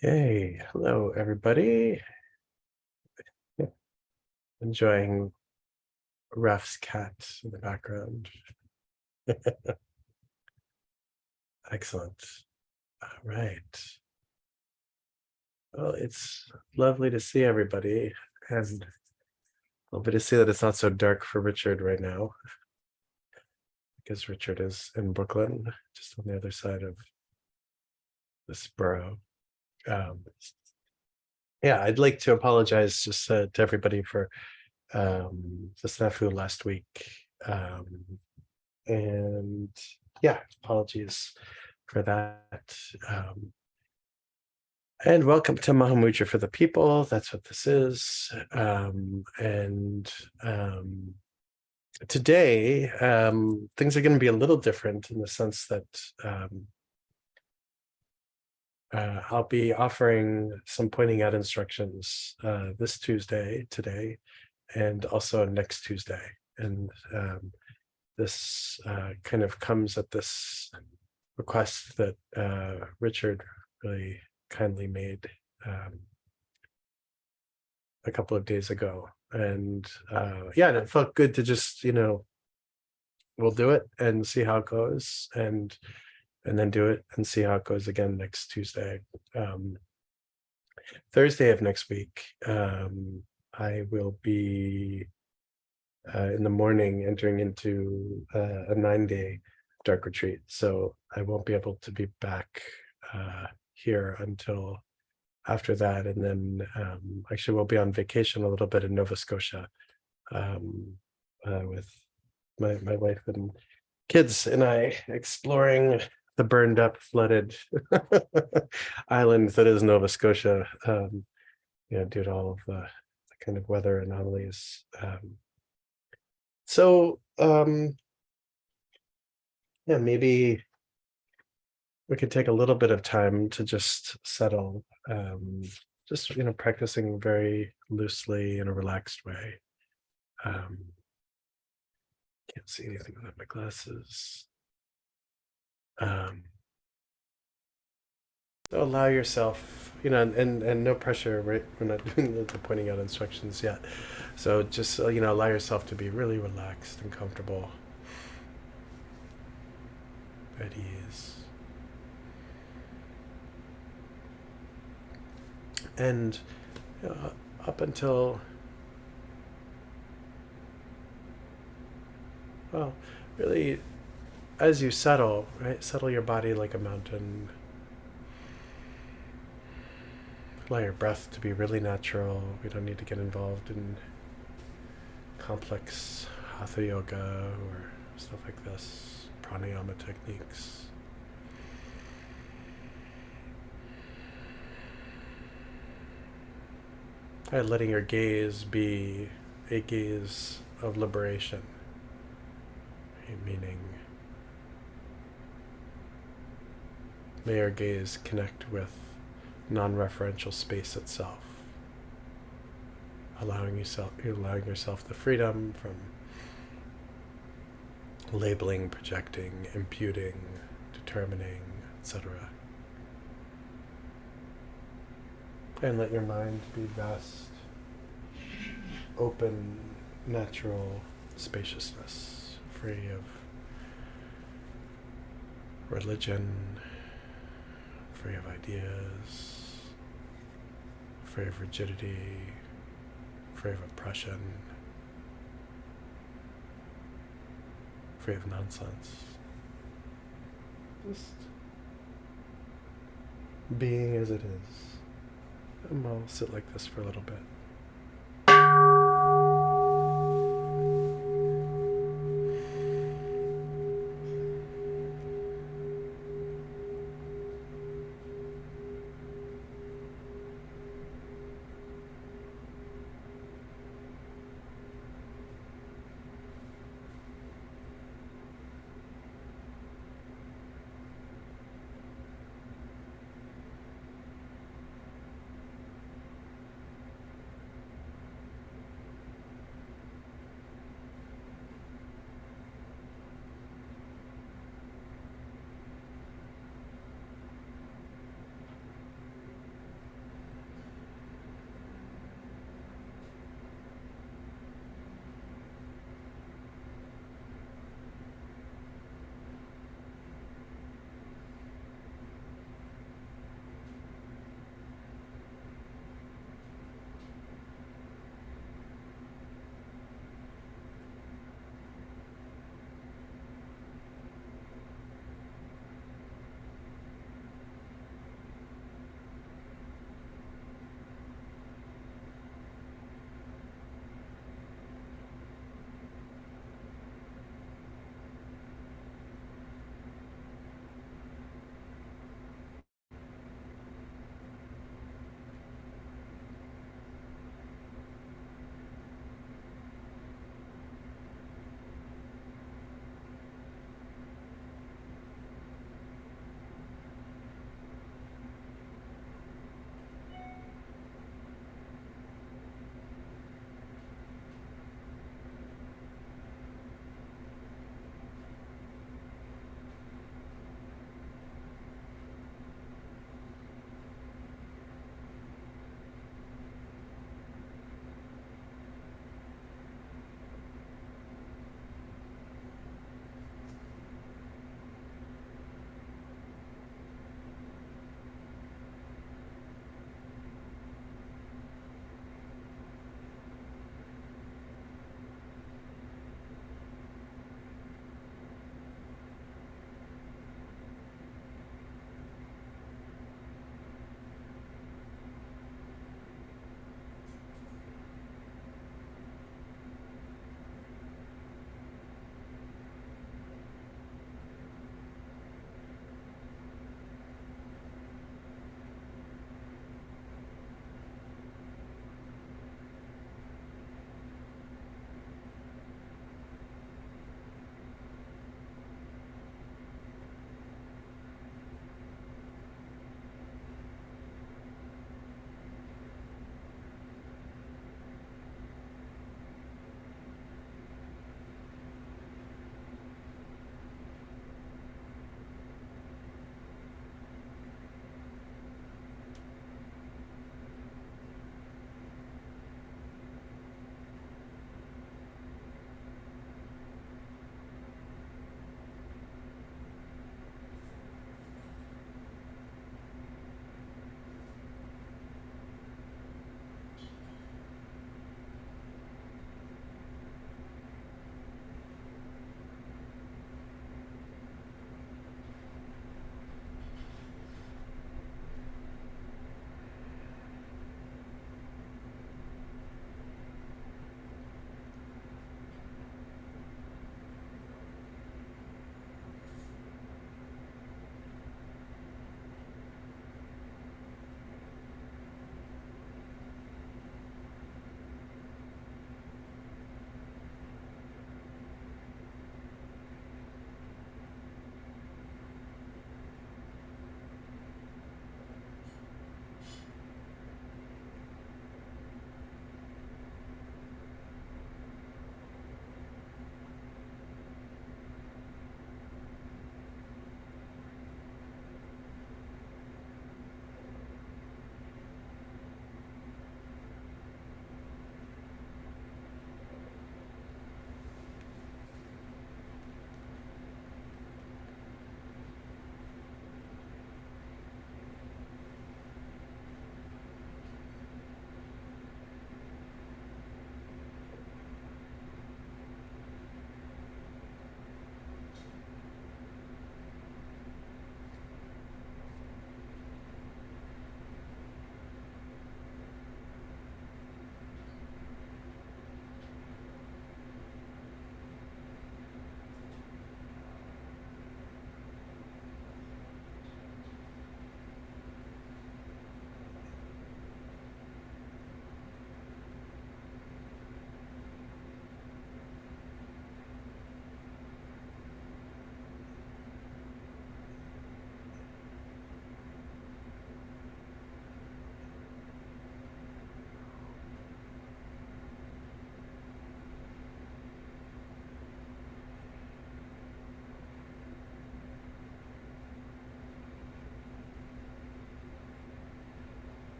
Hey, hello everybody. Enjoying Raf's cat in the background. Excellent. All right. Well, it's lovely to see everybody, and lovely to see that it's not so dark for Richard right now, because Richard is in Brooklyn, just on the other side of this borough. Um, yeah, I'd like to apologize just to everybody for the snafu last week. And yeah, apologies for that. And welcome to Mahamudra for the People. That's what this is. And today, things are going to be a little different in the sense that I'll be offering some pointing out instructions this Tuesday, today, and also next Tuesday. And this kind of comes at this request that Richard really kindly made a couple of days ago. And yeah, and it felt good to just, we'll do it and see how it goes, and then do it and see how it goes again next Tuesday. Thursday of next week, I will be in the morning entering into a 9-day dark retreat. So I won't be able to be back here until after that. And then actually we'll be on vacation a little bit in Nova Scotia with my wife and kids and I, exploring the burned up, flooded island that is Nova Scotia, due to all of the kind of weather anomalies. So yeah, maybe we could take a little bit of time to just settle, just practicing very loosely in a relaxed way. Can't see anything without my glasses. Allow yourself, and no pressure, right? We're not doing the pointing out instructions yet. So just, allow yourself to be really relaxed and comfortable, at ease. And up until, well, really, as you settle, right? Settle your body like a mountain. Allow your breath to be really natural. We don't need to get involved in complex hatha yoga or stuff like this, pranayama techniques. And letting your gaze be a gaze of liberation, meaning may your gaze connect with non-referential space itself, allowing yourself the freedom from labeling, projecting, imputing, determining, etc. And let your mind be vast, open, natural spaciousness, free of religion, free of ideas, free of rigidity, free of oppression, free of nonsense. Just being as it is. And I'll sit like this for a little bit.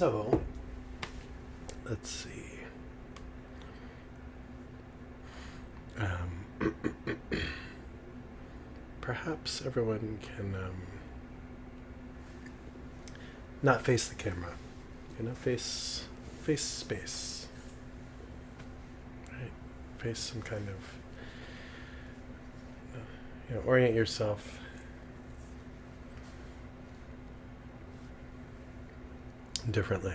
So, let's see. Perhaps everyone can not face the camera, face space, right? Face some kind of, orient yourself differently.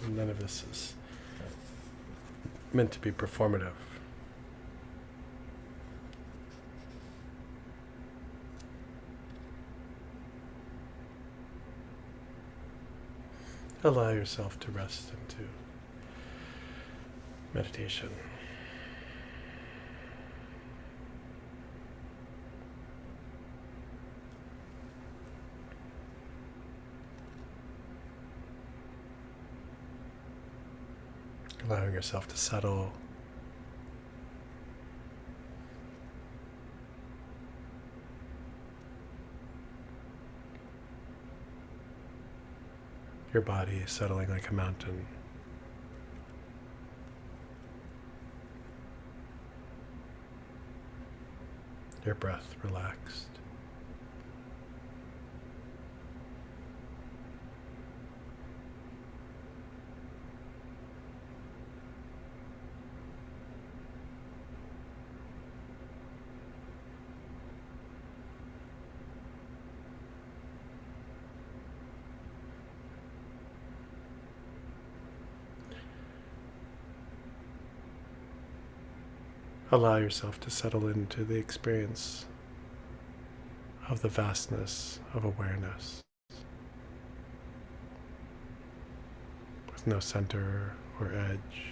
None of this is meant to be performative. Allow yourself to rest into meditation. Allowing yourself to settle. Your body settling like a mountain. Your breath relaxed. Allow yourself to settle into the experience of the vastness of awareness, with no center or edge.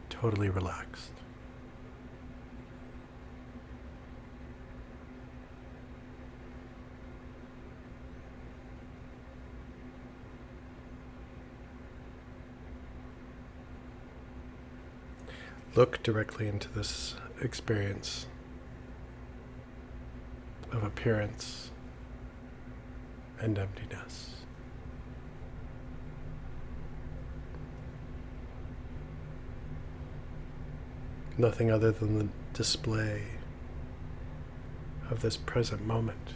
Totally relaxed. Look directly into this experience of appearance and emptiness. Nothing other than the display of this present moment.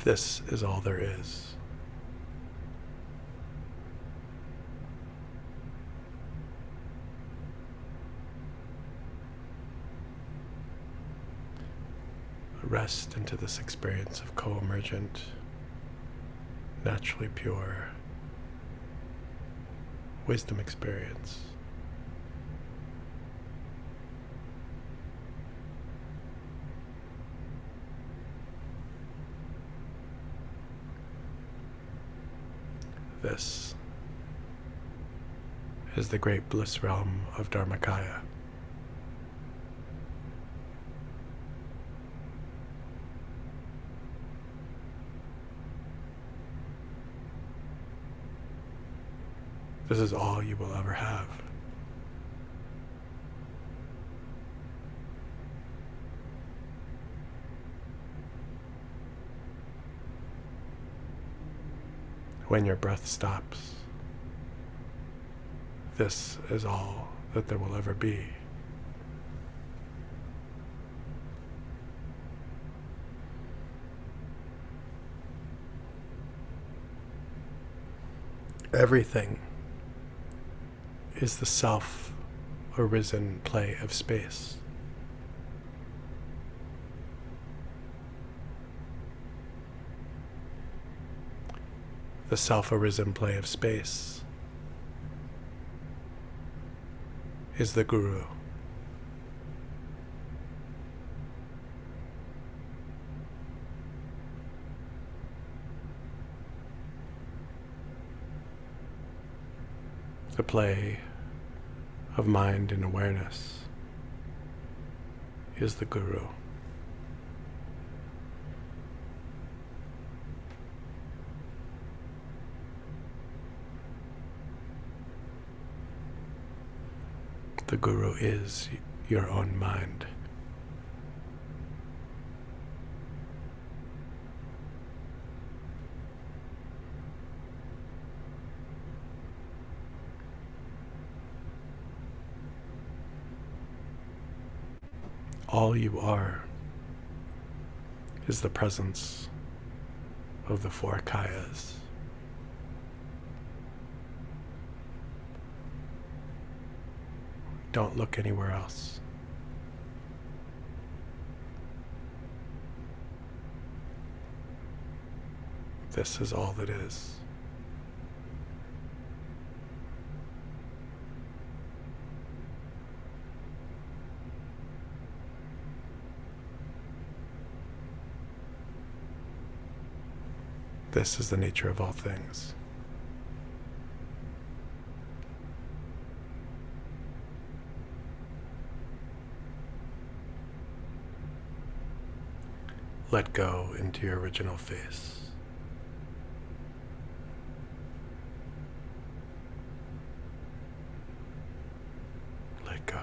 This is all there is. Rest into this experience of co-emergent, naturally pure wisdom experience. This is the great bliss realm of Dharmakaya. This is all you will ever have. When your breath stops, this is all that there will ever be. Everything is the self-arisen play of space. the self-arisen play of space, is the Guru. The play of mind and awareness is the Guru. The Guru is your own mind. All you are is the presence of the four kayas. Don't look anywhere else. This is all that is. This is the nature of all things. Let go into your original face. Let go.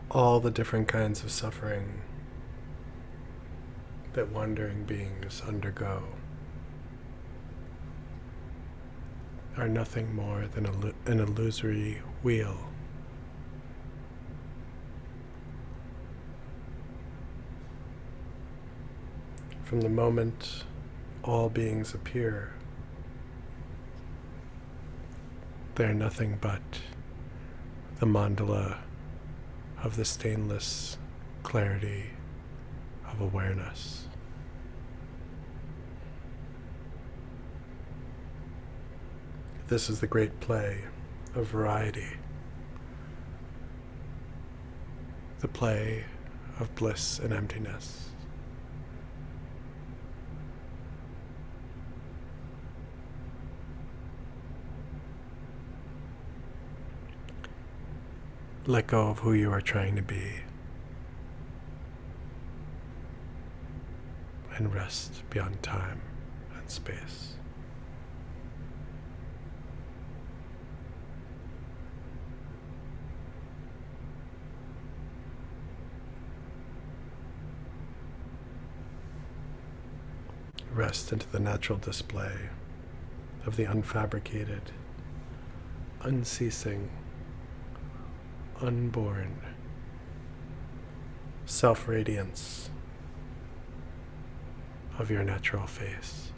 All the different kinds of suffering that wandering beings undergo are nothing more than an illusory wheel. From the moment all beings appear, they are nothing but the mandala of the stainless clarity of awareness. This is the great play of variety, the play of bliss and emptiness. Let go of who you are trying to be and rest beyond time and space. Rest into the natural display of the unfabricated, unceasing, unborn self-radiance of your natural face.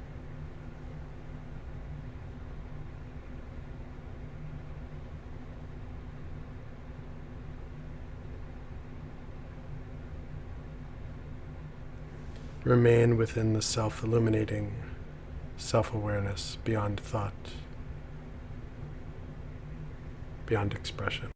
Remain within the self-illuminating self-awareness beyond thought, beyond expression.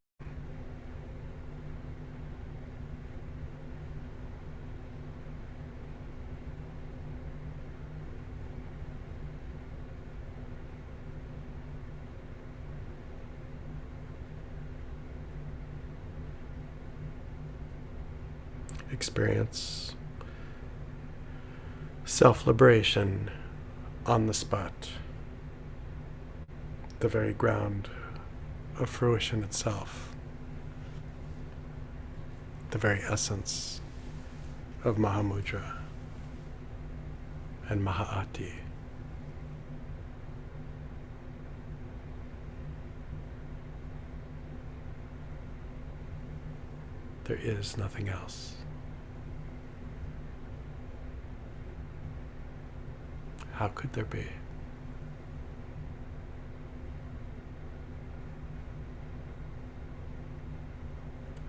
Experience self-liberation on the spot, the very ground of fruition itself, the very essence of Mahamudra and Maha'ati. There is nothing else. How could there be?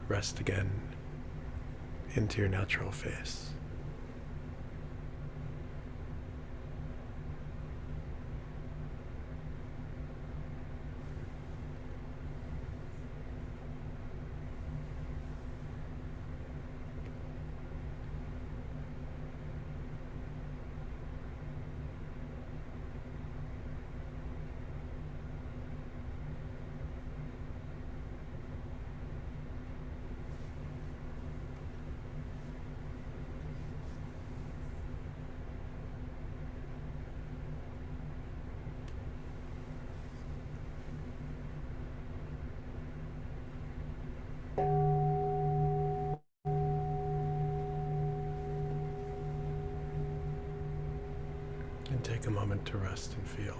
Rest again into your natural face. And take a moment to rest and feel.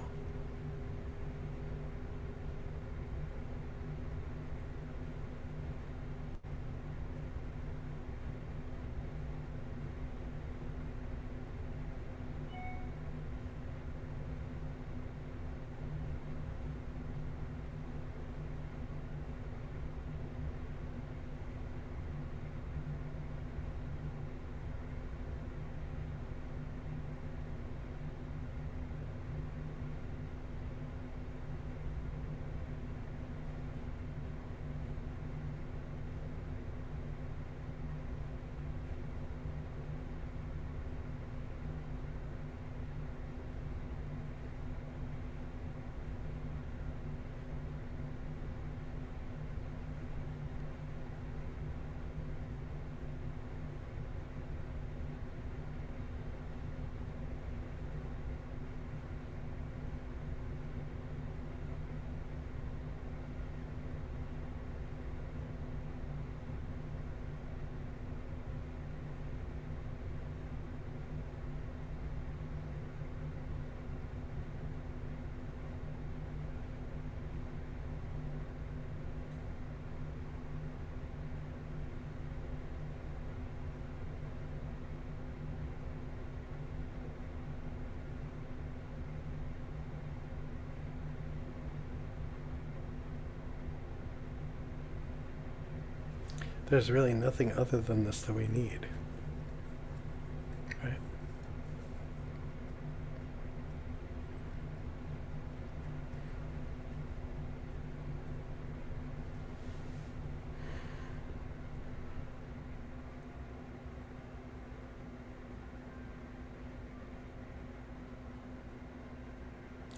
There's really nothing other than this that we need, right?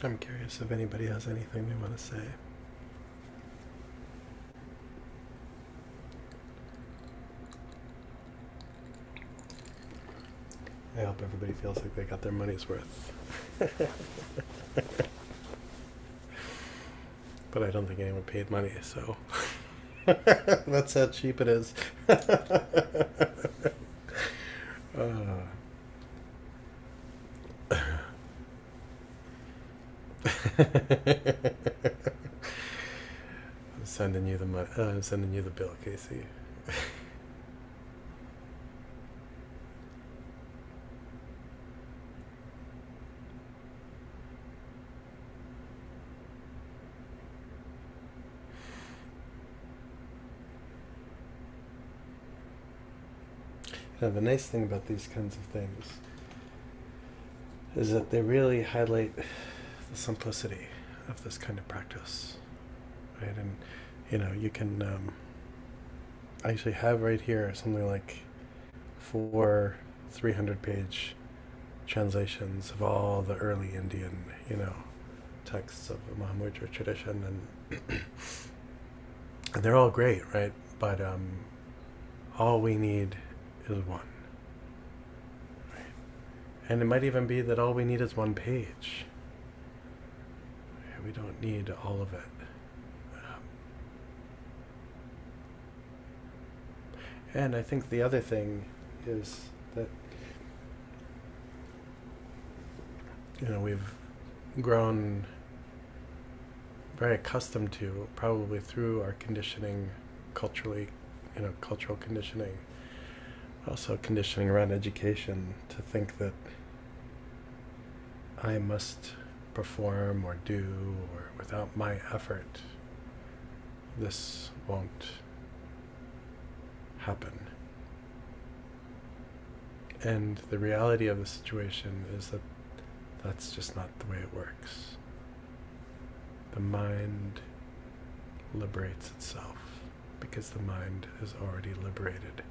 I'm curious if anybody has anything they want to say. I hope everybody feels like they got their money's worth. But I don't think anyone paid money, so that's how cheap it is. I'm sending you the money. I'm sending you the bill, Casey. Now, the nice thing about these kinds of things is that they really highlight the simplicity of this kind of practice, right? And you can actually have right here something like 4 300-page translations of all the early Indian, texts of the Mahamudra tradition, and they're all great, right? But all we need is one. And it might even be that all we need is one page. We don't need all of it. And I think the other thing is that, we've grown very accustomed to, probably through our conditioning culturally, cultural conditioning, also conditioning around education, to think that I must perform or do, or without my effort, this won't happen. And the reality of the situation is that that's just not the way it works. The mind liberates itself because the mind is already liberated.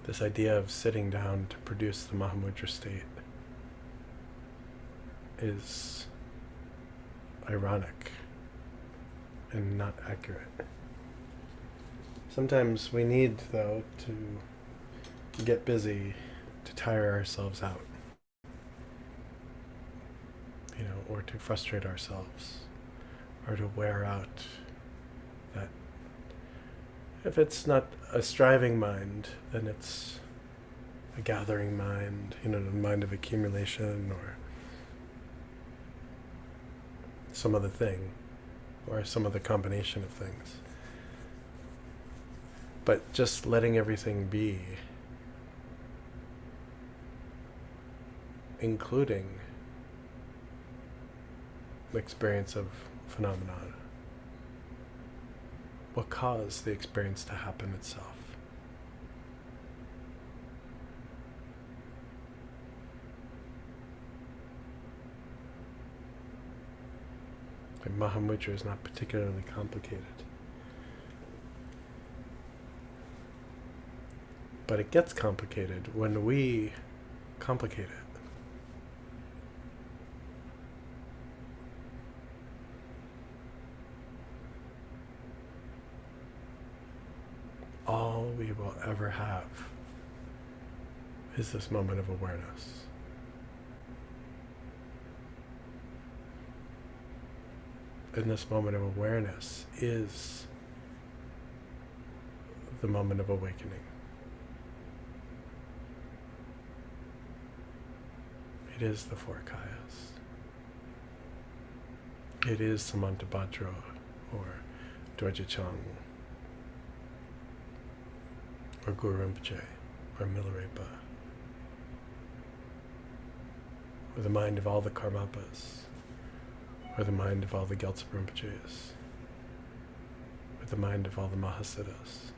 This idea of sitting down to produce the Mahamudra state is ironic and not accurate. Sometimes we need, though, to get busy, to tire ourselves out, or to frustrate ourselves, or to wear out that. If it's not a striving mind, then it's a gathering mind, the mind of accumulation, or some other thing, or some other combination of things. But just letting everything be, including the experience of phenomenon, will cause the experience to happen itself. And Mahamudra is not particularly complicated. But it gets complicated when we complicate it. All we will ever have is this moment of awareness. And this moment of awareness is the moment of awakening. It is the four kayas. It is Samantabhadra, or Dorje-Chang, or Guru Rinpoche, or Milarepa, or the mind of all the Karmapas, or the mind of all the Gyaltsen Rinpoches, or the mind of all the Mahasiddhas.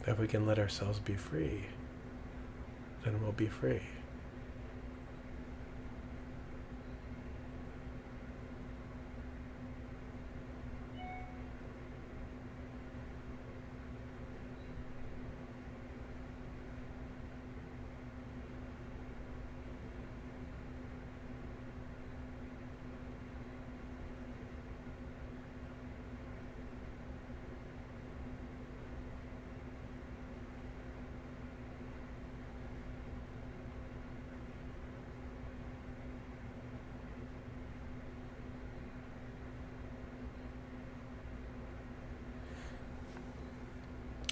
If we can let ourselves be free, then we'll be free.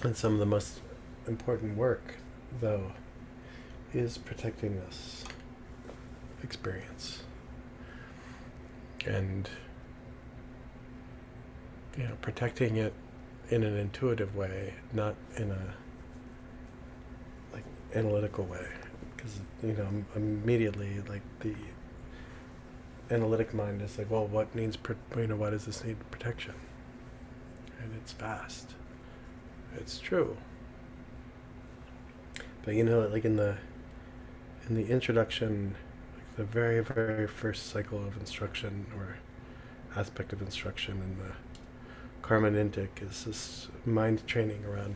And some of the most important work, though, is protecting this experience. and protecting it in an intuitive way, not in a like analytical way, because immediately like the analytic mind is like, well, what needs why does this need protection? And it's vast. It's true, but like in the introduction, like the very very first cycle of instruction or aspect of instruction in the Karma Nintik is this mind training around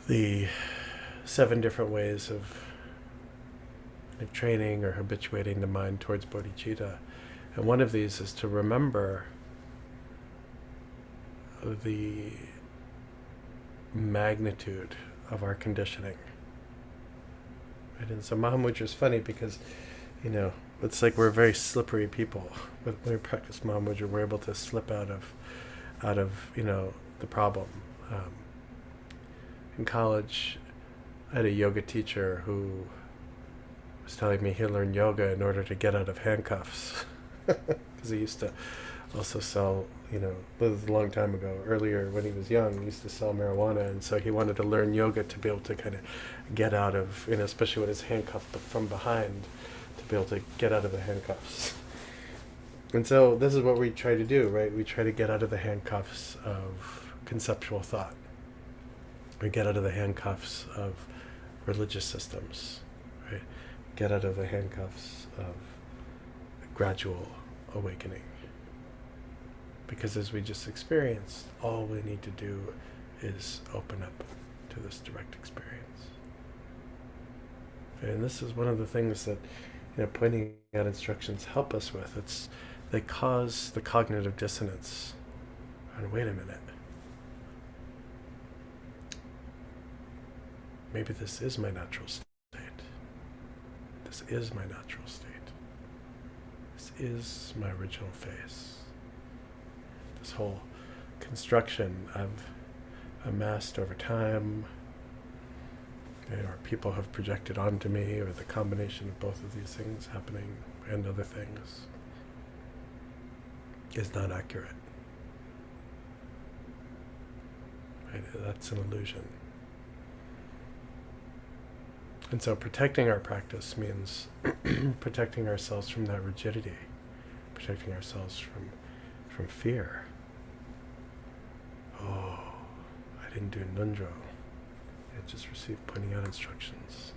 the 7 different ways of training or habituating the mind towards bodhicitta. And one of these is to remember the magnitude of our conditioning. Right? And so Mahamudra is funny because, it's like we're very slippery people. When we practice Mahamudra, we're able to slip out of the problem. In college, I had a yoga teacher who was telling me he learned yoga in order to get out of handcuffs, because he used to also sell, this was a long time ago, earlier when he was young, he used to sell marijuana, and so he wanted to learn yoga to be able to kind of get out of, especially when his handcuffed from behind, to be able to get out of the handcuffs. And so this is what we try to do, right? We try to get out of the handcuffs of conceptual thought. We get out of the handcuffs of religious systems, right? Get out of the handcuffs of gradual awakening. Because as we just experienced, all we need to do is open up to this direct experience. And this is one of the things that pointing out instructions help us with. They cause the cognitive dissonance. And wait a minute. Maybe this is my natural state. This is my natural state. This is my original face. This whole construction I've amassed over time, or people have projected onto me, or the combination of both of these things happening and other things, is not accurate. Right? That's an illusion. And so protecting our practice means protecting ourselves from that rigidity, protecting ourselves from fear. Oh, I didn't do Nundro. I just received pointing out instructions.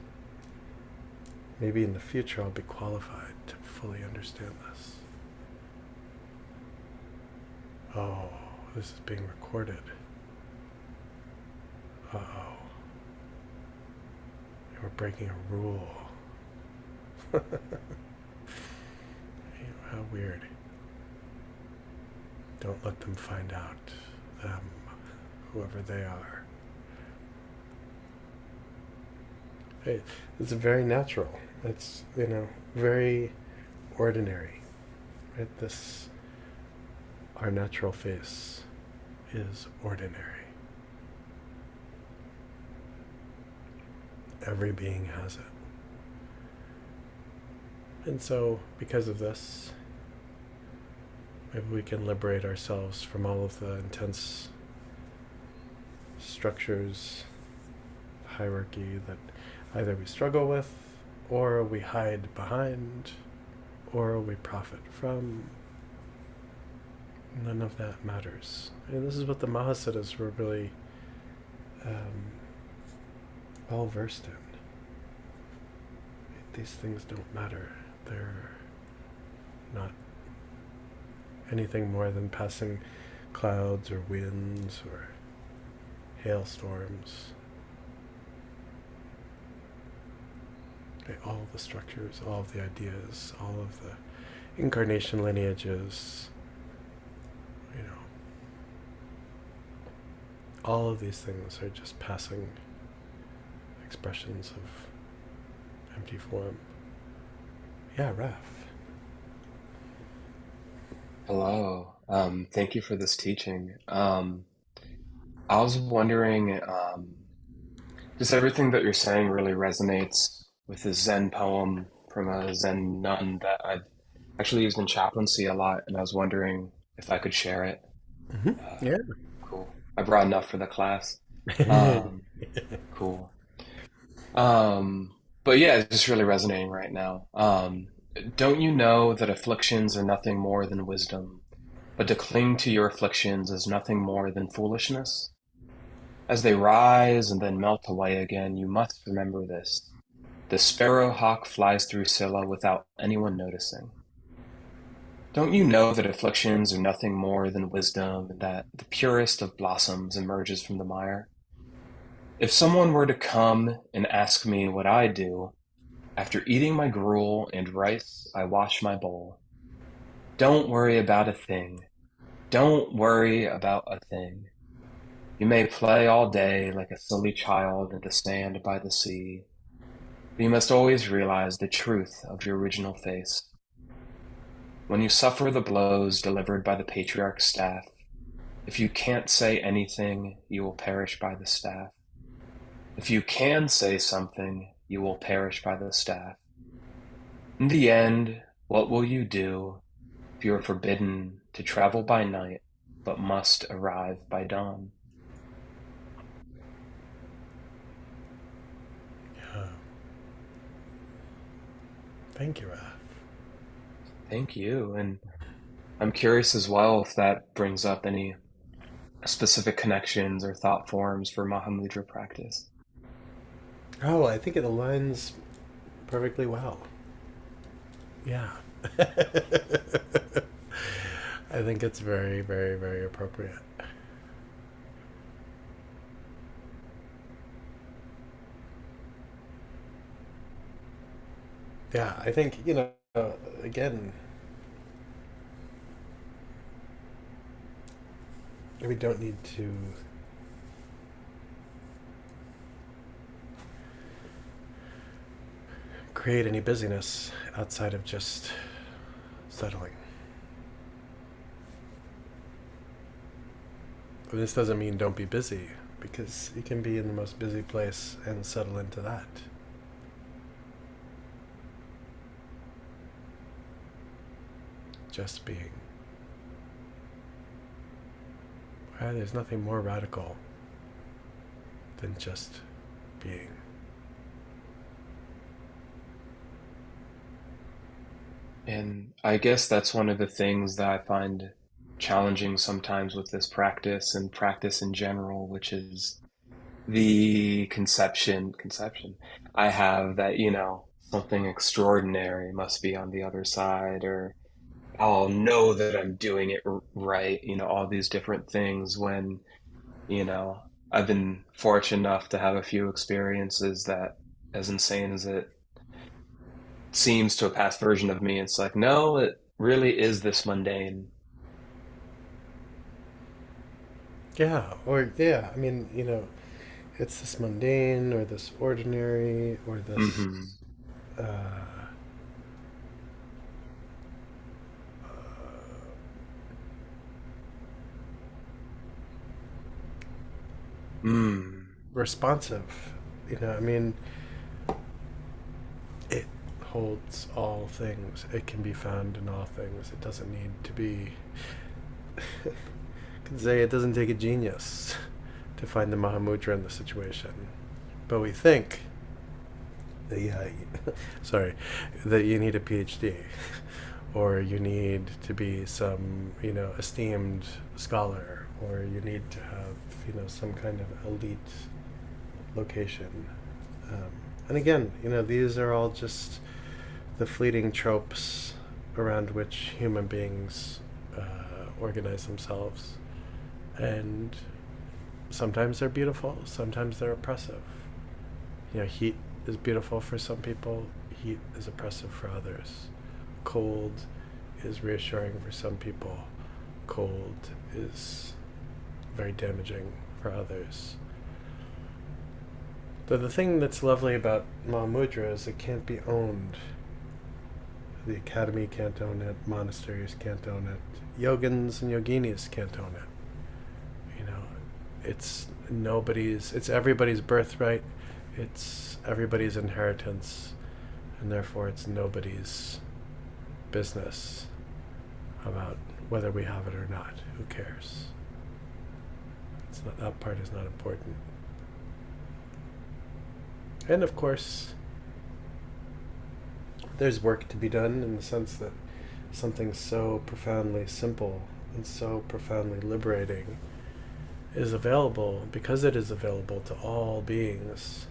Maybe in the future I'll be qualified to fully understand this. Oh, this is being recorded. Uh-oh. We're breaking a rule. How weird. Don't let them find out. Them, whoever they are. Hey, it's very natural. It's, very ordinary. Right? Our natural face is ordinary. Every being has it. And so, because of this, maybe we can liberate ourselves from all of the intense structures, hierarchy that either we struggle with, or we hide behind, or we profit from. None of that matters. And this is what the Mahasiddhas were really well versed in. These things don't matter. They're not anything more than passing clouds or winds or hailstorms. Okay, all of the structures, all of the ideas, all of the incarnation lineages, all of these things are just passing expressions of empty form. Yeah, Raf. Hello. Thank you for this teaching. I was wondering, just everything that you're saying really resonates with this Zen poem from a Zen nun that I've actually used in chaplaincy a lot, and I was wondering if I could share it. Uh, Yeah. cool. I brought enough for the class. Um, cool. Um, but yeah, it's just really resonating right now. Don't you know that afflictions are nothing more than wisdom, but to cling to your afflictions is nothing more than foolishness? As they rise and then melt away again, you must remember this. The sparrow hawk flies through Scylla without anyone noticing. Don't you know that afflictions are nothing more than wisdom, and that the purest of blossoms emerges from the mire? If someone were to come and ask me what I do, after eating my gruel and rice, I wash my bowl. Don't worry about a thing. Don't worry about a thing. You may play all day like a silly child in the sand by the sea, but you must always realize the truth of your original face. When you suffer the blows delivered by the patriarch's staff, if you can't say anything, you will perish by the staff. If you can say something, you will perish by the staff. In the end, what will you do if you are forbidden to travel by night, but must arrive by dawn? Yeah. Thank you, Raf. Thank you. And I'm curious as well if that brings up any specific connections or thought forms for Mahamudra practice. Oh, I think it aligns perfectly well. Yeah. I think it's very, very, very appropriate. Yeah, I think, again, we don't need to create any busyness outside of just settling. This doesn't mean don't be busy, because you can be in the most busy place and settle into that. Just being. There's nothing more radical than just being. And I guess that's one of the things that I find challenging sometimes with this practice and practice in general, which is the conception I have that, something extraordinary must be on the other side, or I'll know that I'm doing it right, all these different things when, you know, I've been fortunate enough to have a few experiences that, as insane as it seems to a past version of me, it's like, no, it really is this mundane. Yeah, or yeah, I mean, it's this mundane or this ordinary or this Hmm. uh, Mm. responsive. I mean, it holds all things. It can be found in all things. It doesn't need to be. I could say it doesn't take a genius to find the Mahamudra in the situation, but we think that sorry, that you need a PhD, or you need to be some esteemed scholar, or you need to have some kind of elite location. Um, and again, these are all just the fleeting tropes around which human beings organize themselves. And sometimes they're beautiful, sometimes they're oppressive. Heat is beautiful for some people, heat is oppressive for others. Cold is reassuring for some people, cold is very damaging for others. The thing that's lovely about Mahamudra is it can't be owned. The academy can't own it, monasteries can't own it, yogins and yoginis can't own it. It's everybody's birthright, it's everybody's inheritance, and therefore it's nobody's business about whether we have it or not. Who cares? It's not, that part is not important. And of course, there's work to be done in the sense that something so profoundly simple and so profoundly liberating is available. Because it is available to all beings,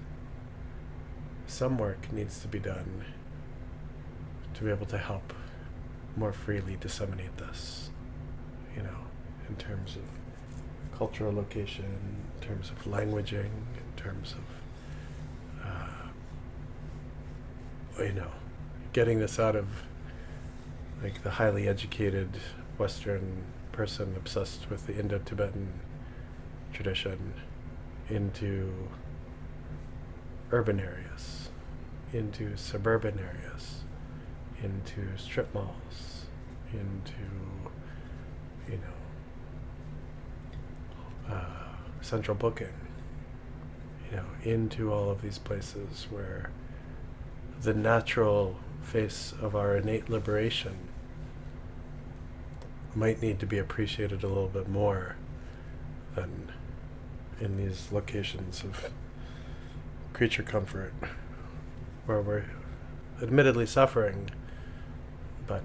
some work needs to be done to be able to help more freely disseminate this, in terms of cultural location, in terms of languaging, in terms of getting this out of like the highly educated Western person obsessed with the Indo-Tibetan tradition into urban areas, into suburban areas, into strip malls, into central booking, into all of these places where the natural face of our innate liberation might need to be appreciated a little bit more than in these locations of creature comfort where we're admittedly suffering, but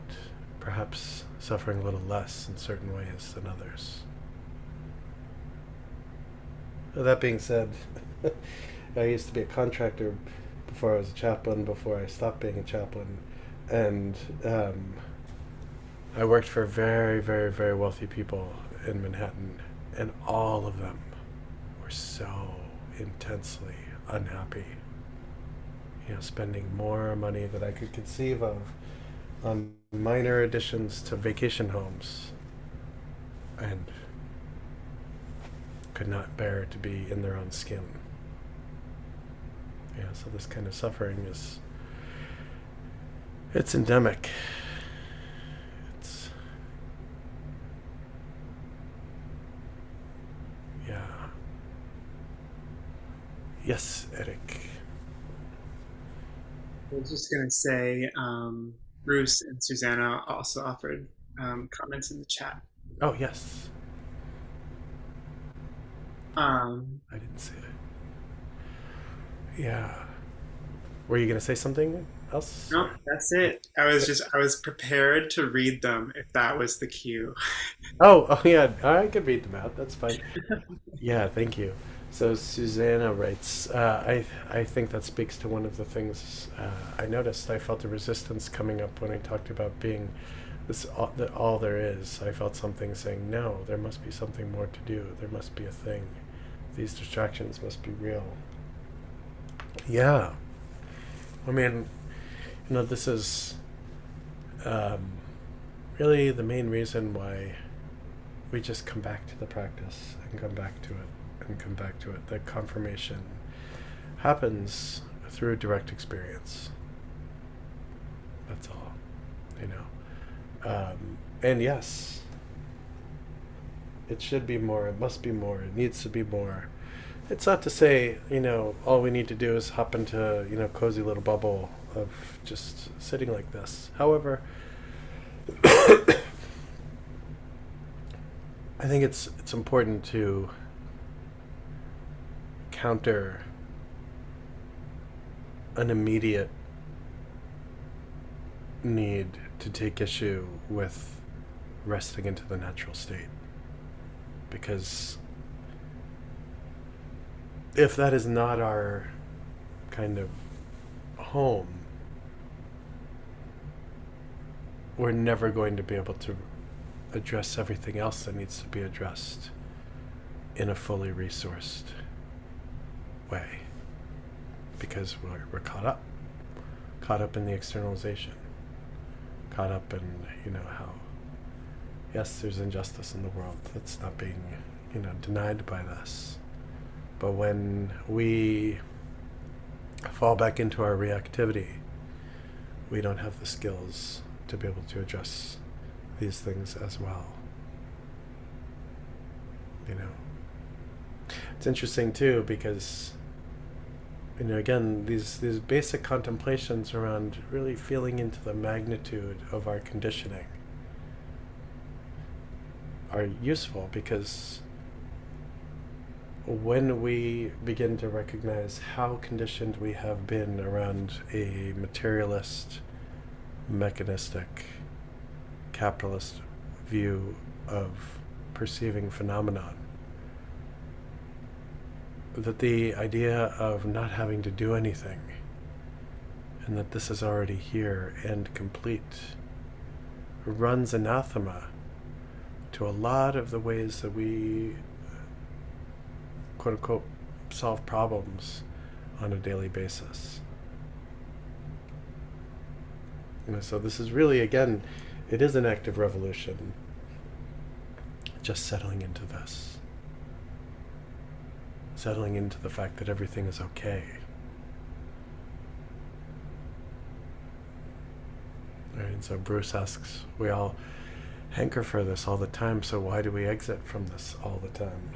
perhaps suffering a little less in certain ways than others. That being said, I used to be a contractor before I was a chaplain, before I stopped being a chaplain, and I worked for very, very, very wealthy people in Manhattan, and all of them were so intensely unhappy, spending more money than I could conceive of on minor additions to vacation homes, and could not bear to be in their own skin. So this kind of suffering it's endemic. Yes, Eric. I was just going to say, Bruce and Susanna also offered comments in the chat. Oh, yes. I didn't see it. Yeah. Were you going to say something else? No, that's it. I was prepared to read them if that was the cue. Oh, yeah. I could read them out. That's fine. Yeah, thank you. So Susanna writes, I think that speaks to one of the things I noticed. I felt a resistance coming up when I talked about being this all there is. I felt something saying, no, there must be something more to do. There must be a thing. These distractions must be real. Yeah. I mean, this is really the main reason why we just come back to the practice and come back to it and come back to it. The confirmation happens through direct experience. That's all, and yes, it should be more, it must be more, it needs to be more. It's not to say, all we need to do is hop into, cozy little bubble of just sitting like this. However, I think it's important to counter an immediate need to take issue with resting into the natural state. Because if that is not our kind of home, we're never going to be able to address everything else that needs to be addressed in a fully resourced way, because we're caught up in the externalization, caught up in how yes, there's injustice in the world that's not being denied by this, but when we fall back into our reactivity, we don't have the skills to be able to address these things as well. It's interesting too, because again, these basic contemplations around really feeling into the magnitude of our conditioning are useful, because when we begin to recognize how conditioned we have been around a materialist, mechanistic, capitalist view of perceiving phenomenon, that the idea of not having to do anything, and that this is already here and complete, runs anathema to a lot of the ways that we, quote unquote, solve problems on a daily basis. So this is really, again, it is an active revolution, just settling into this. Settling into the fact that everything is okay. Right, and so Bruce asks, we all hanker for this all the time, so why do we exit from this all the time?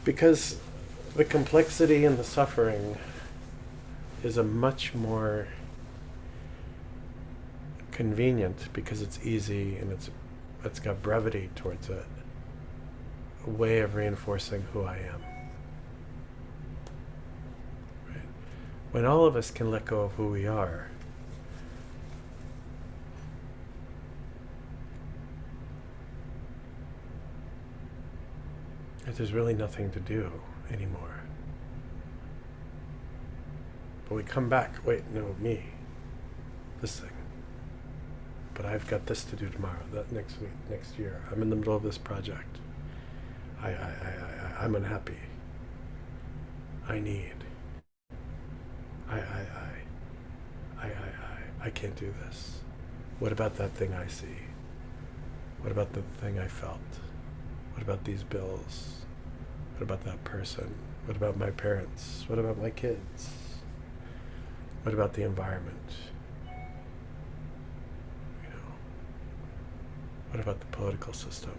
Because the complexity and the suffering is a much more convenient, because it's easy and it's got brevity towards it, a way of reinforcing who I am. Right? When all of us can let go of who we are, there's really nothing to do anymore. But we come back, wait, no, me, this thing. But I've got this to do tomorrow, that next week, next year. I'm in the middle of this project. I'm unhappy. I need. I can't do this. What about that thing I see? What about the thing I felt? What about these bills? What about that person? What about my parents? What about my kids? What about the environment? What about the political system?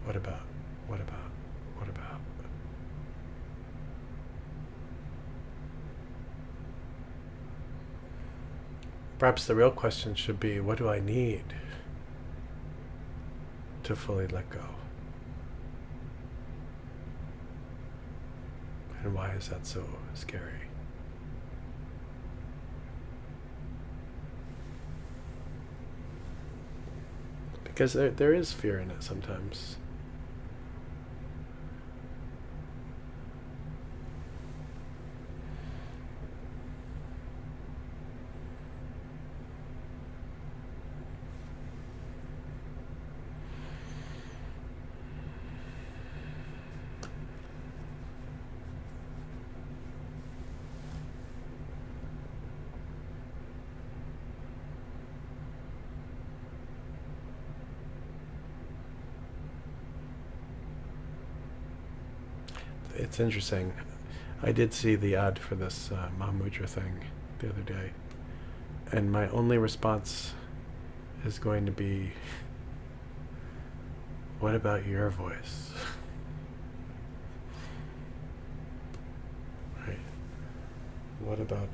What about? Perhaps the real question should be, what do I need to fully let go? And why is that so scary? Because there is fear in it sometimes. It's interesting. I did see the ad for this Mahamudra thing the other day, and my only response is going to be, what about your voice? Right? What about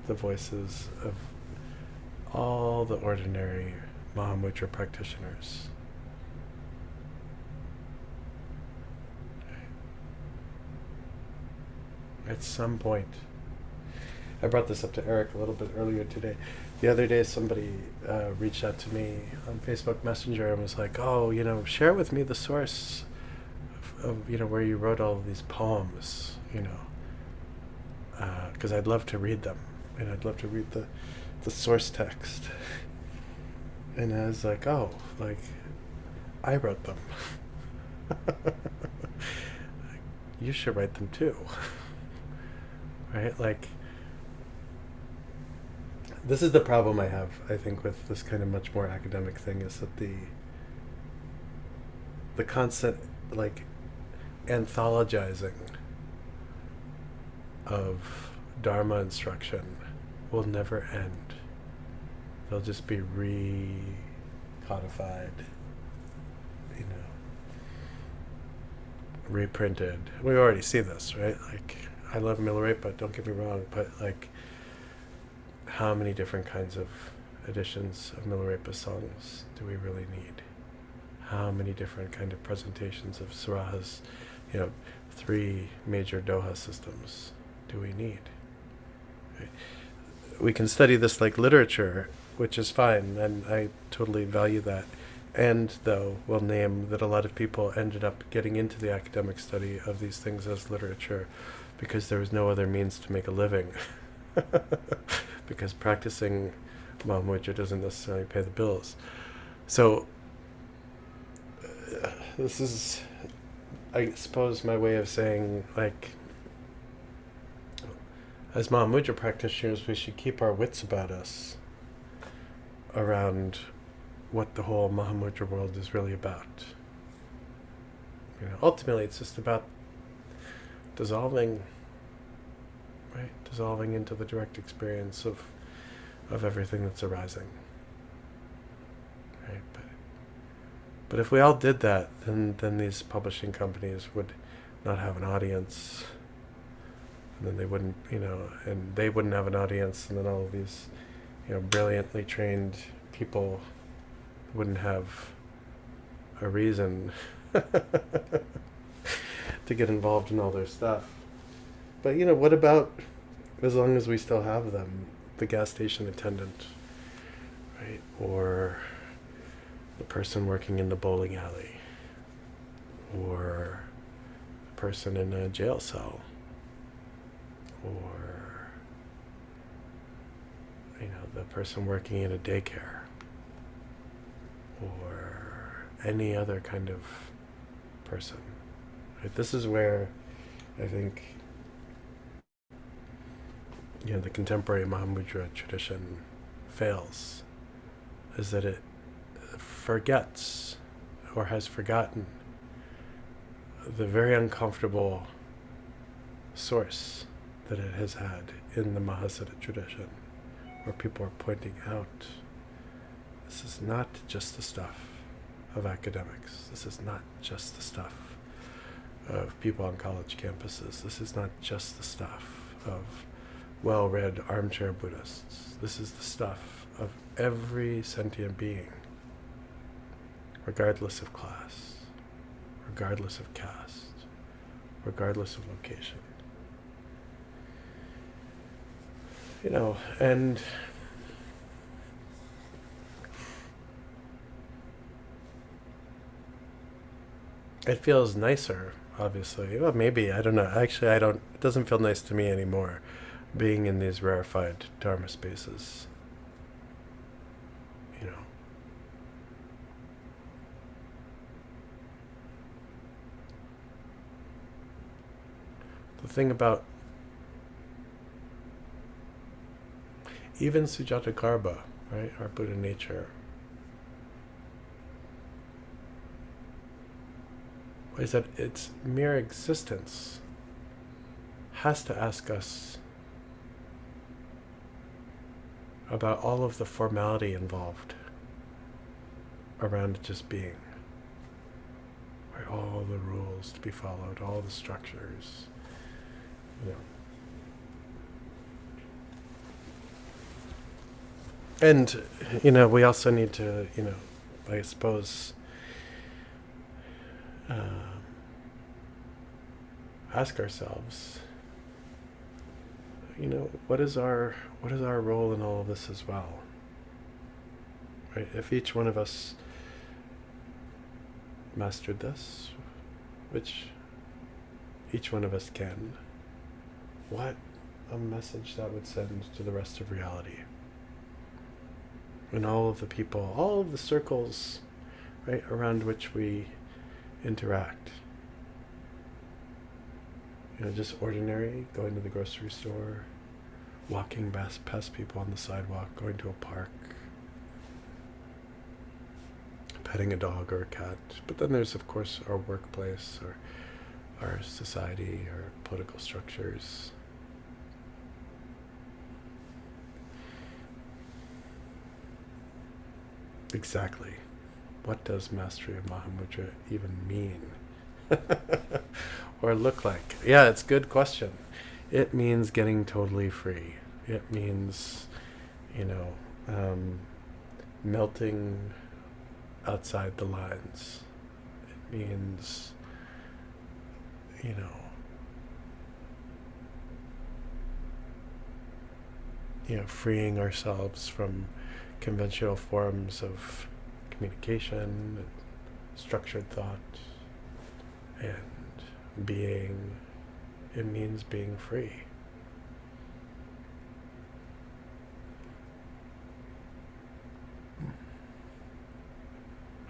the voices of all the ordinary Mahamudra practitioners? At some point, I brought this up to Eric a little bit earlier today. The other day, somebody reached out to me on Facebook Messenger and was like, "Oh, share with me the source of where you wrote all of these poems, because I'd love to read them, and I'd love to read the source text." And I was like, "Oh, like I wrote them. You should write them too." Right? Like, this is the problem I have, I think, with this kind of much more academic thing, is that the constant, like, anthologizing of Dharma instruction will never end. They'll just be re-codified, reprinted. We already see this, right? Like, I love Milarepa, don't get me wrong, but like, how many different kinds of editions of Milarepa songs do we really need? How many different kind of presentations of Saraha's, 3 major Doha systems do we need? Right? We can study this like literature, which is fine, and I totally value that. And, though, we'll name that a lot of people ended up getting into the academic study of these things as literature because there was no other means to make a living. Because practicing Mahamudra doesn't necessarily pay the bills. So, this is, I suppose, my way of saying, like, as Mahamudra practitioners, we should keep our wits about us around what the whole Mahamudra world is really about. Ultimately, it's just about dissolving, right? Dissolving into the direct experience of everything that's arising, right? But if we all did that, then these publishing companies would not have an audience, and then they wouldn't, and they wouldn't have an audience, and then all of these, brilliantly trained people wouldn't have a reason to get involved in all their stuff. But what about, as long as we still have them, the gas station attendant, right? Or the person working in the bowling alley, or the person in a jail cell, or the person working in a daycare, or any other kind of person. Right? This is where I think the contemporary Mahamudra tradition fails, is that it forgets or has forgotten the very uncomfortable source that it has had in the Mahasiddha tradition, where people are pointing out, this is not just the stuff of academics. This is not just the stuff of people on college campuses. This is not just the stuff of well-read armchair Buddhists. This is the stuff of every sentient being, regardless of class, regardless of caste, regardless of location. And it feels nicer, obviously. Well, maybe, I don't know. Actually, it doesn't feel nice to me anymore, being in these rarefied Dharma spaces. The thing about even Sujata Karma, right, our Buddha nature, is that its mere existence has to ask us about all of the formality involved around just being. Right? All the rules to be followed, all the structures. And, we also need to, I suppose, ask ourselves, what is our role in all of this as well? Right? If each one of us mastered this, which each one of us can, what a message that would send to the rest of reality. And all of the people, all of the circles, right, around which we interact. Just ordinary, going to the grocery store, walking past people on the sidewalk, going to a park, petting a dog or a cat. But then there's, of course, our workplace, or our society, our political structures. Exactly. What does mastery of Mahamudra even mean? or look like? Yeah, it's a good question. It means getting totally free. It means, you know, melting outside the lines. It means, you freeing ourselves from conventional forms of communication and structured thought and being. It means being free.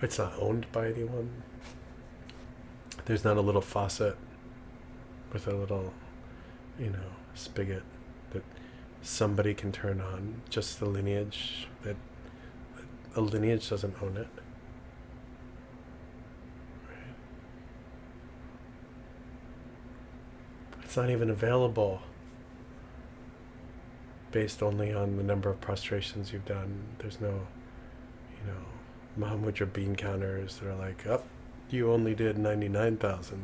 It's not owned by anyone. There's not a little faucet with a little, spigot that somebody can turn on. Just the lineage. That a lineage doesn't own it. Right? It's not even available based only on the number of prostrations you've done. There's no, Mahamudra bean counters that are like, oh, you only did 99,000.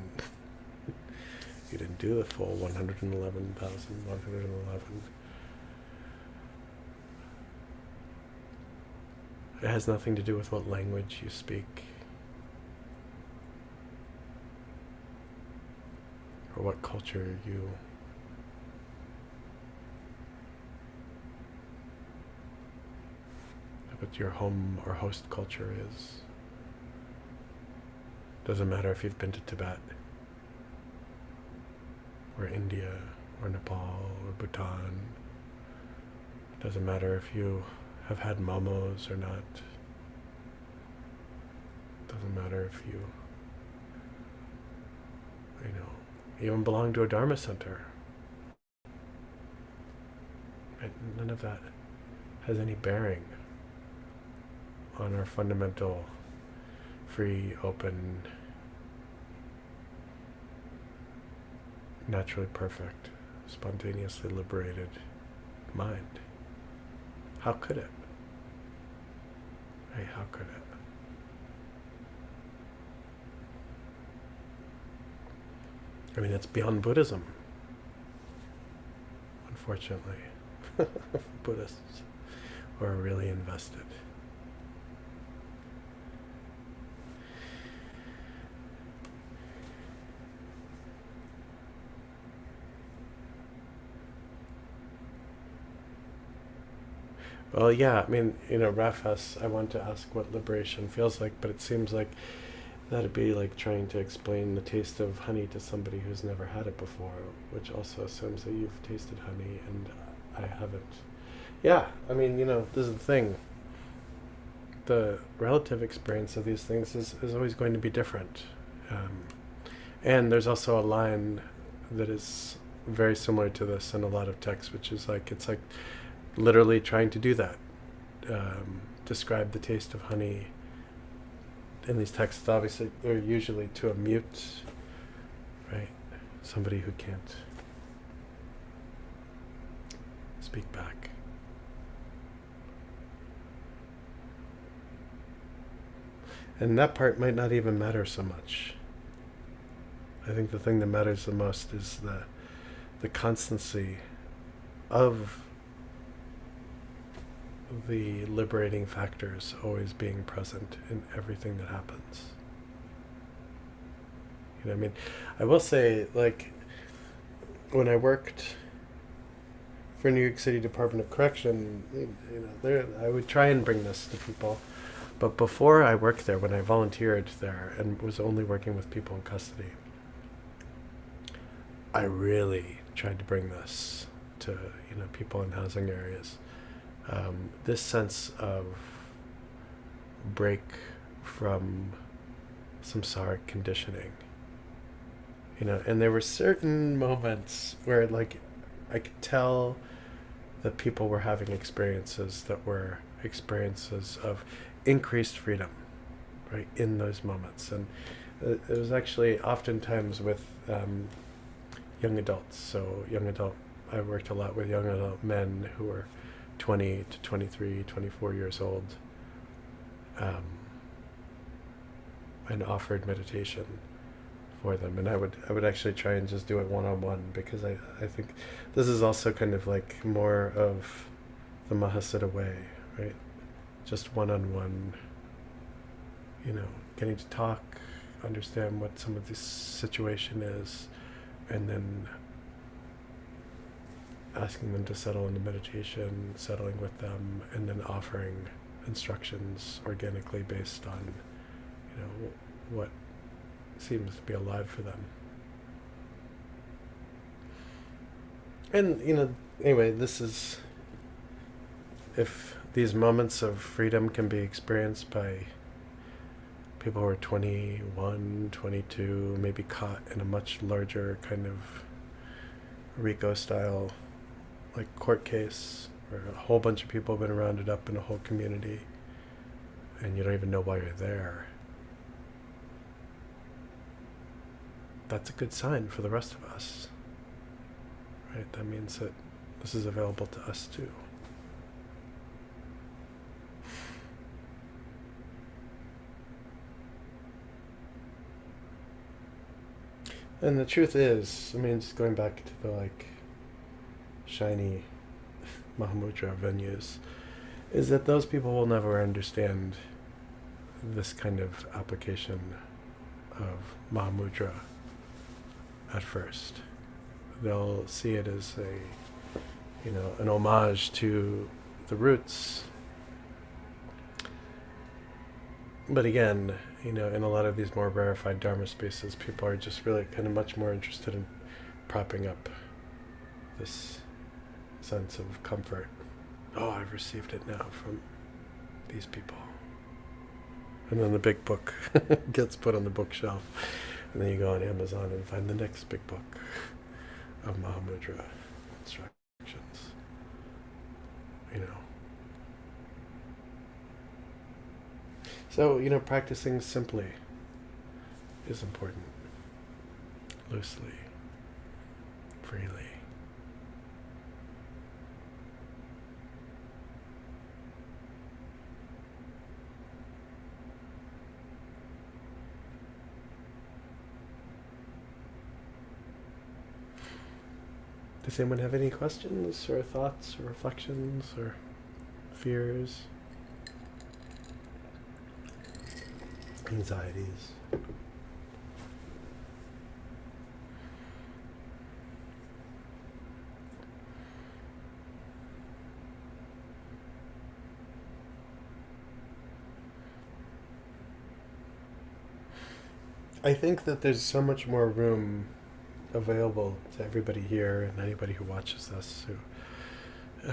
You didn't do the full 111,111. It has nothing to do with what language you speak or what culture what your home or host culture is. Doesn't matter if you've been to Tibet or India or Nepal or Bhutan. Doesn't matter if you have had momos or not. Doesn't matter if you even belong to a Dharma center. Right? None of that has any bearing on our fundamental, free, open, naturally perfect, spontaneously liberated mind. How could it? Hey, how could it? I mean, it's beyond Buddhism, unfortunately, for Buddhists who are really invested. Well, yeah, I mean, Raf I want to ask what liberation feels like, but it seems like that'd be like trying to explain the taste of honey to somebody who's never had it before, which also assumes that you've tasted honey and I haven't. Yeah, I mean, this is the thing. The relative experience of these things is always going to be different. And there's also a line that is very similar to this in a lot of texts, which is like, it's like literally trying to do that. Describe the taste of honey in these texts. Obviously, they're usually to a mute, right? Somebody who can't speak back. And that part might not even matter so much. I think the thing that matters the most is the constancy of the liberating factors always being present in everything that happens. I mean, I will say, like, when I worked for New York City Department of Correction, I would try and bring this to people. But before I worked there, when I volunteered there and was only working with people in custody, I really tried to bring this to people in housing areas. This sense of break from samsaric conditioning, and there were certain moments where, like, I could tell that people were having experiences that were experiences of increased freedom, right, in those moments. And it was actually oftentimes with young adults. So I worked a lot with young adult men who were 20 to 23, 24 years old, and offered meditation for them. And I would actually try and just do it one-on-one, because I think this is also kind of like more of the Mahasiddha way, right? Just one-on-one, getting to talk, understand what some of this situation is, and then asking them to settle into meditation, settling with them, and then offering instructions organically based on, what seems to be alive for them. And, anyway, this is, if these moments of freedom can be experienced by people who are 21, 22, maybe caught in a much larger kind of RICO style, like, court case, where a whole bunch of people have been rounded up in a whole community, and you don't even know why you're there. That's a good sign for the rest of us, right? That means that this is available to us too. And the truth is, just going back to the shiny Mahamudra venues, is that those people will never understand this kind of application of Mahamudra at first. They'll see it as an homage to the roots. But again, in a lot of these more rarefied Dharma spaces, people are just really kind of much more interested in propping up this sense of comfort. Oh, I've received it now from these people. And then the big book gets put on the bookshelf. And then you go on Amazon and find the next big book of Mahamudra instructions. So, practicing simply is important. Loosely. Freely. Does anyone have any questions or thoughts or reflections or fears, anxieties? I think that there's so much more room available to everybody here and anybody who watches this who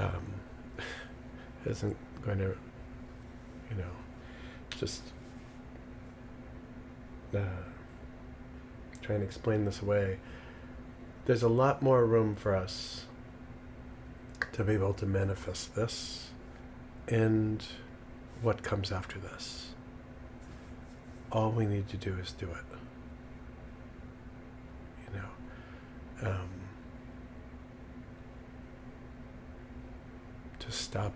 isn't going to, just try and explain this away. There's a lot more room for us to be able to manifest this and what comes after this. All we need to do is do it. To stop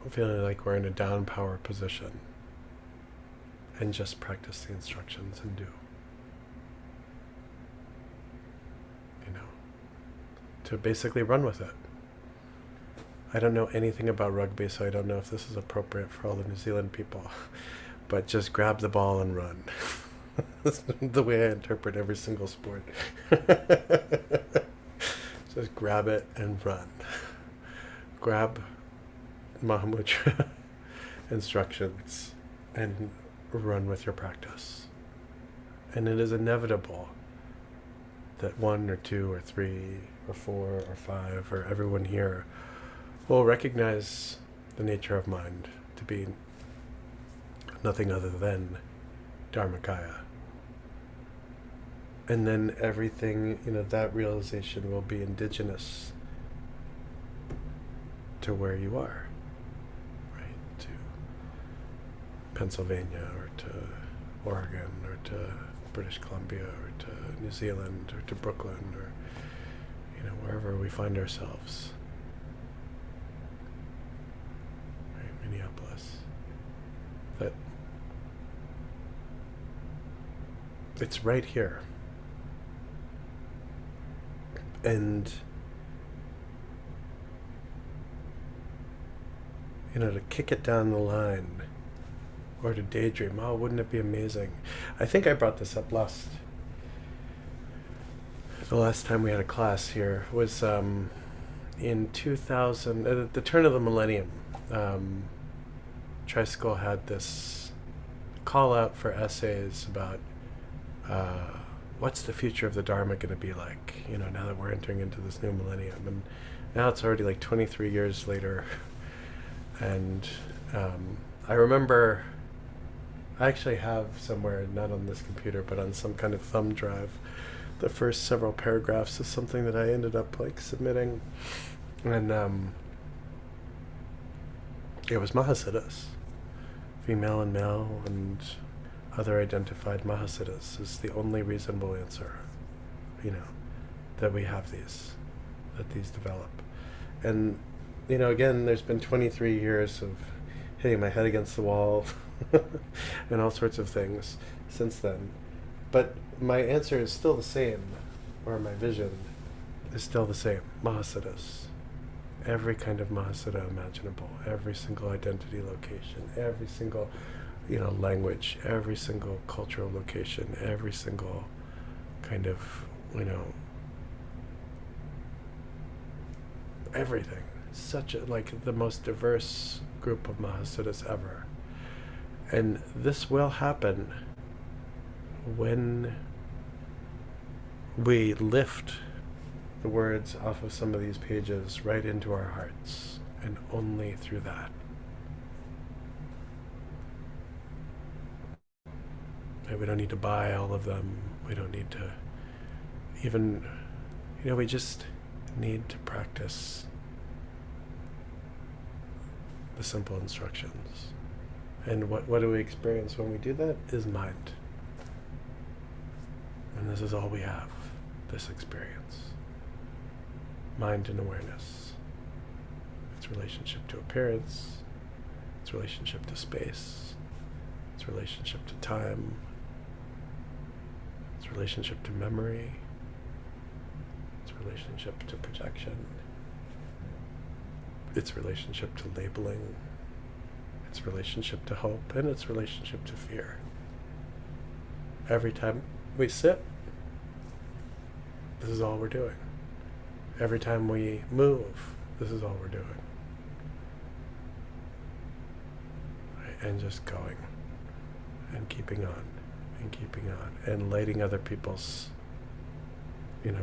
feeling like we're in a down power position and just practice the instructions and do. To basically run with it. I don't know anything about rugby, so I don't know if this is appropriate for all the New Zealand people, but just grab the ball and run. That's the way I interpret every single sport. Just grab it and run. Grab Mahamudra instructions and run with your practice. And it is inevitable that 1 or 2 or 3 or 4 or 5 or everyone here will recognize the nature of mind to be nothing other than Dharmakaya. And then everything, that realization will be indigenous to where you are, right? To Pennsylvania or to Oregon or to British Columbia or to New Zealand or to Brooklyn or, wherever we find ourselves. Right? It's right here. And, to kick it down the line or to daydream, oh, wouldn't it be amazing? I think I brought this up the last time we had a class here was in 2000, at the turn of the millennium. Tricycle had this call out for essays about what's the future of the Dharma going to be like, now that we're entering into this new millennium. And now it's already like 23 years later. And I remember, I actually have somewhere, not on this computer, but on some kind of thumb drive, the first several paragraphs of something that I ended up submitting. And it was Mahasiddhas. Female and male and other identified Mahasiddhas is the only reasonable answer, that we have that these develop. And, again, there's been 23 years of hitting my head against the wall and all sorts of things since then. But my answer is still the same, or my vision is still the same. Mahasiddhas. Every kind of Mahasiddha imaginable, every single identity location, every single, language, every single cultural location, every single kind of, everything. Such the most diverse group of Mahasiddhas ever. And this will happen when we lift the words off of some of these pages right into our hearts, and only through that. We don't need to buy all of them. We don't need to even, we just need to practice the simple instructions. And what do we experience when we do that is mind. And this is all we have, this experience. Mind and awareness. Its relationship to appearance, its relationship to space, its relationship to time, its relationship to memory, its relationship to projection, its relationship to labeling, its relationship to hope, and its relationship to fear. Every time we sit, this is all we're doing. Every time we move, this is all we're doing. And just going, and keeping on, and keeping on, and lighting other people's,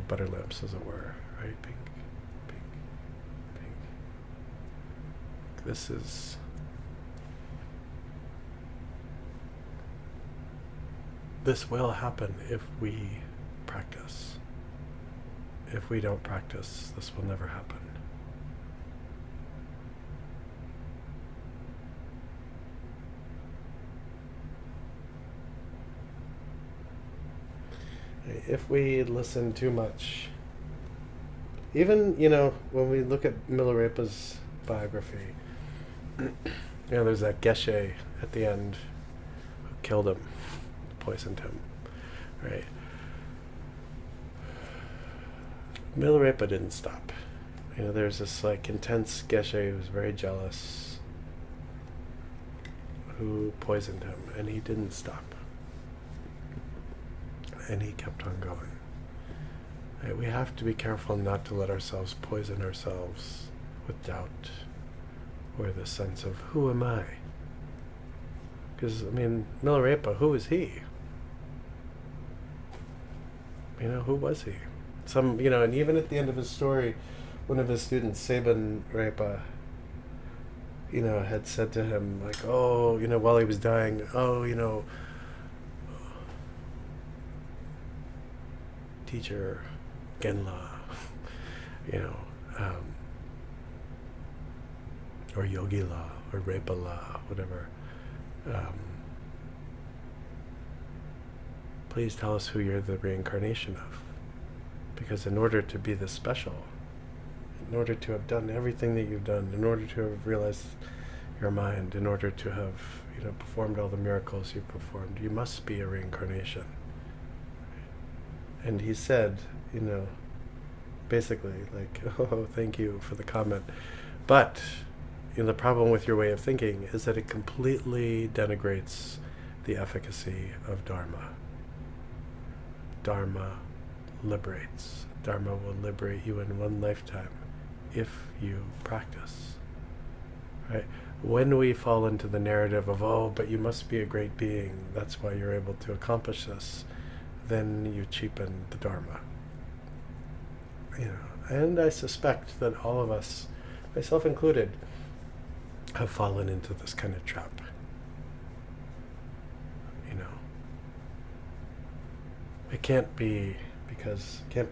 butter lamps, as it were, right? Pink, pink, pink. This will happen if we practice. If we don't practice, this will never happen. If we listen too much, even, when we look at Milarepa's biography, there's that Geshe at the end who killed him, poisoned him, right? Milarepa didn't stop. There's this intense Geshe who was very jealous, who poisoned him, and he didn't stop. And he kept on going. Right? We have to be careful not to let ourselves poison ourselves with doubt or the sense of, who am I? Because, Milarepa, who is he? Who was he? And even at the end of his story, one of his students, Saban Repa, had said to him, while he was dying, teacher Genla, or Yogi La, or Repa La, whatever. Please tell us who you're the reincarnation of. Because in order to be this special, in order to have done everything that you've done, in order to have realized your mind, in order to have, performed all the miracles you've performed, you must be a reincarnation And he said, basically, like, oh, thank you for the comment. But, the problem with your way of thinking is that it completely denigrates the efficacy of Dharma. Dharma liberates. Dharma will liberate you in one lifetime if you practice. Right? When we fall into the narrative of, oh, but you must be a great being, that's why you're able to accomplish this, then you cheapen the Dharma. And I suspect that all of us, myself included, have fallen into this kind of trap. It can't be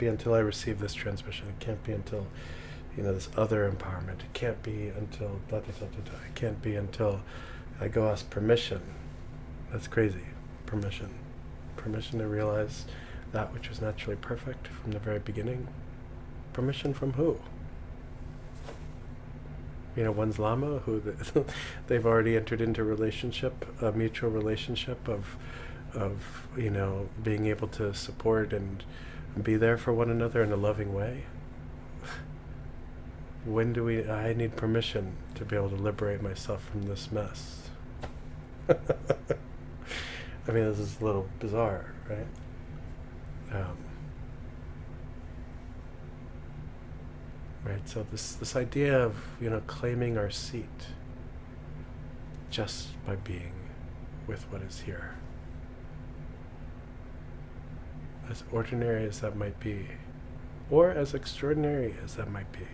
until I receive this transmission. It can't be until this other empowerment. It can't be until da da da da da. It can't be until I go ask permission. That's crazy. Permission to realize that which was naturally perfect from the very beginning. Permission from who? One's Lama, who they've already entered into a mutual relationship of being able to support and be there for one another in a loving way. I need permission to be able to liberate myself from this mess. This is a little bizarre, right? Right, so this idea of, claiming our seat just by being with what is here. As ordinary as that might be, or as extraordinary as that might be.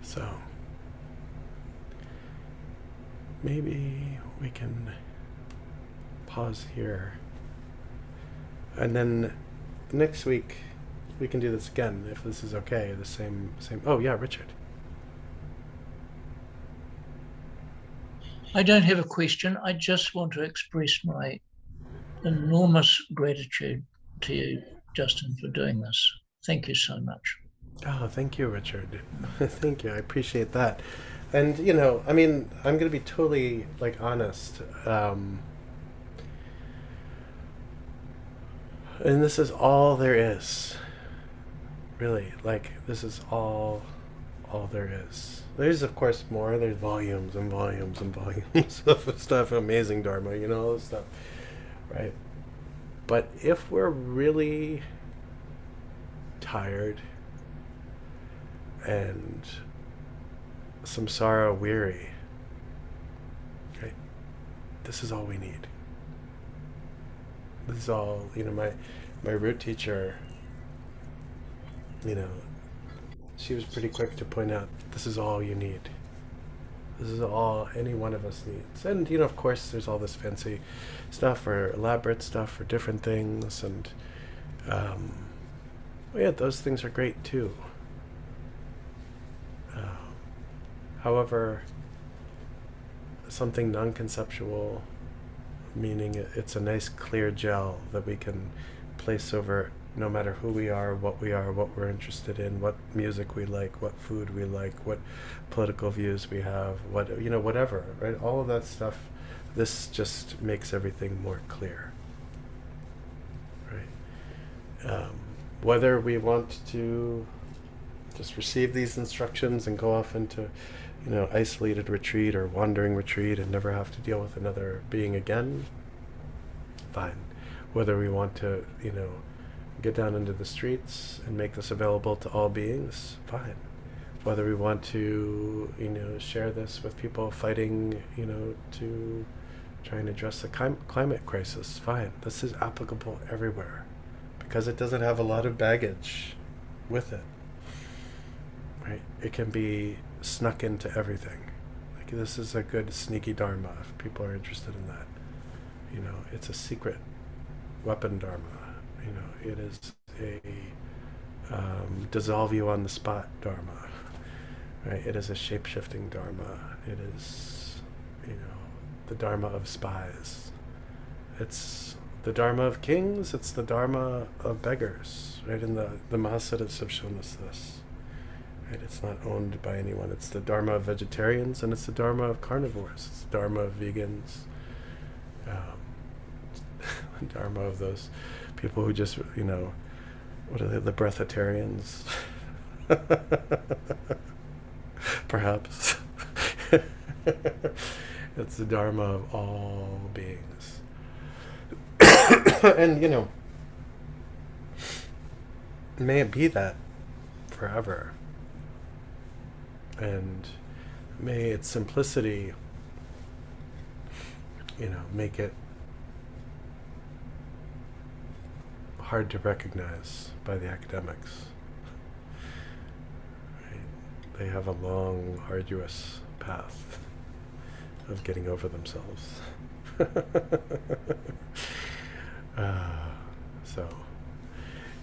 So maybe we can pause here, and then next week we can do this again if this is okay. The same. Oh yeah, Richard. I don't have a question. I just want to express my enormous gratitude to you, Justin, for doing this. Thank you so much. Oh, thank you, Richard. Thank you. I appreciate that. And, I'm going to be totally, honest. And this is all there is. Really. This is all there is. There's, of course, more. There's volumes and volumes and volumes of stuff. Amazing Dharma, all this stuff. Right? But if we're really tired and samsara weary, right? This is all we need. This is all, my root teacher, she was pretty quick to point out, this is all you need. This is all any one of us needs. And, of course, there's all this fancy stuff or elaborate stuff for different things. And, those things are great too. However, something non-conceptual, meaning it's a nice clear gel that we can place over no matter who we are, what we're interested in, what music we like, what food we like, what political views we have, whatever, right? All of that stuff, this just makes everything more clear, right? Whether we want to just receive these instructions and go off into isolated retreat or wandering retreat and never have to deal with another being again, fine. Whether we want to, get down into the streets and make this available to all beings, fine. whether we want to, share this with people fighting, to try and address the climate crisis, fine. This is applicable everywhere because it doesn't have a lot of baggage with it, right? It can be snuck into everything. Like, this is a good sneaky dharma if people are interested in that. It's a secret weapon dharma. It is a dissolve you on the spot dharma, right? It is a shape-shifting dharma. It is, the dharma of spies. It's the dharma of kings. It's the dharma of beggars, right? And the Mahasiddhas have shown us this, right? It's not owned by anyone. It's the dharma of vegetarians, and it's the dharma of carnivores. It's the dharma of vegans. The dharma of those people who just, what are they, the breatharians? Perhaps. It's the dharma of all beings. And, may it be that forever. And may its simplicity, make it hard to recognize by the academics. Right? They have a long, arduous path of getting over themselves. So,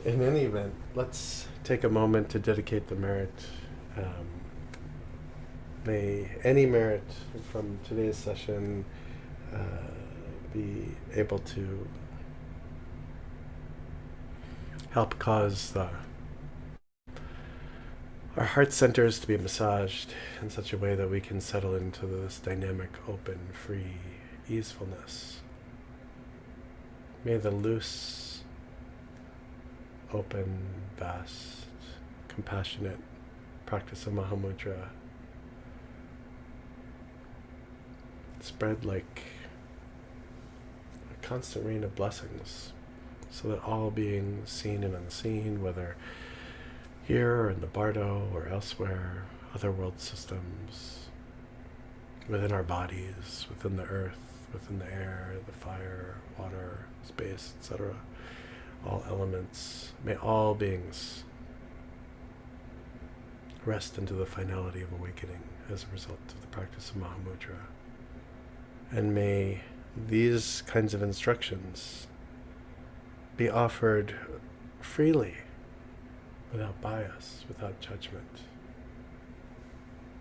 in any event, let's take a moment to dedicate the merit. May any merit from today's session be able to help cause our heart centers to be massaged in such a way that we can settle into this dynamic, open, free easefulness. May the loose, open, vast, compassionate practice of Mahamudra spread like a constant rain of blessings, so that all beings, seen and unseen, whether here or in the Bardo or elsewhere, other world systems, within our bodies, within the earth, within the air, the fire, water, space, etc., all elements, may all beings rest into the finality of awakening as a result of the practice of Mahamudra. And may these kinds of instructions be offered freely, without bias, without judgment.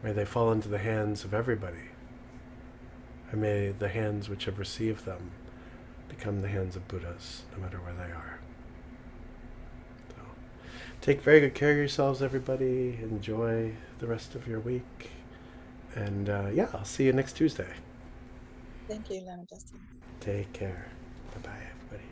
May they fall into the hands of everybody, and may the hands which have received them become the hands of Buddhas, no matter where they are. So, take very good care of yourselves, everybody. Enjoy the rest of your week. And I'll see you next Tuesday. Thank you, Lama Justin. Take care. Bye-bye, everybody.